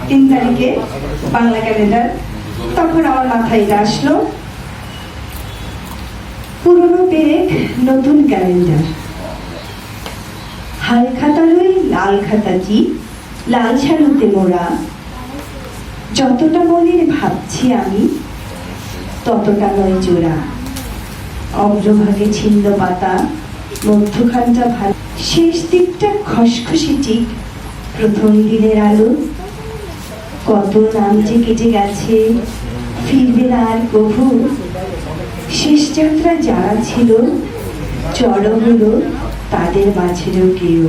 3 তারিখে বাংলা ক্যালেন্ডার। তখন আমার মাথায় এটা আসলো, পুরনো পেরেক নতুন ক্যালেন্ডার, হাল খাতারই লাল খাতাটি লাল ছাড়ুতে মোড়া। যতটা মনের ভাবছি আমি ততটা নয় জোড়া। অগ্রভাগে ছিন্ন পাতা, মধ্যখানটা ভালো, শেষ দিকটা খসখসে ঠিক। প্রথম দিনের আলো, কত নাম যে কেটে গেছে, ফিরবে না আর কভু। শেষ যাত্রা যারা ছিল চরম হলো তাদের মাঝেরও কেউ।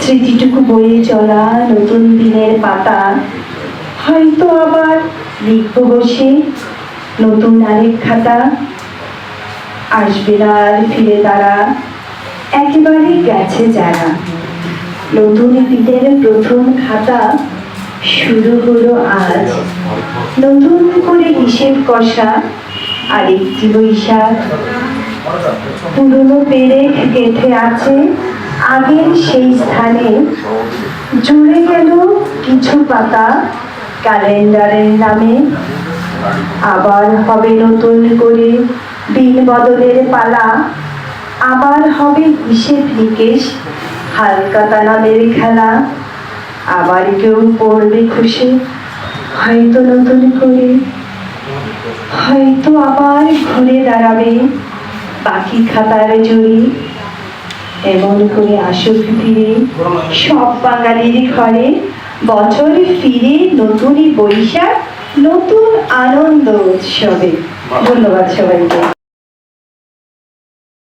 স্মৃতিটুকু বয়ে চলা নতুন দিনের পাতা, হয়তো আবার লিখব বসে নতুন আরেক খাতা। আসবে না আর ফিরে তারা, একেবারে গেছে যারা। নতুন দিনের প্রথম খাতা শুরু হলো আজ, নতুন করে হিসেব কষা আরেকটি বৈশাখ। পুরনো পেরেক গেঁথে আছে আগের সেই স্থানে, জুড়ে গেল কিছু পাতা ক্যালেন্ডারের নামে। আবার হবে নতুন করে দিন বদলের পালা, আবার হবে হিসেব নিকেশ হালখাতা নামের খেলা। আবার কেউ পড়বে খুশি হয়তো নতুন করে, হয়তো আবার ঘুরে দাঁড়াবে বাকি খাতার জুড়ি। এমন করে আসুক ফিরে সব বাঙালির ঘরে, বছর ফিরে নতুনই বৈশাখ, নতুন আনন্দ উৎসবে। ধন্যবাদ সবাইকে।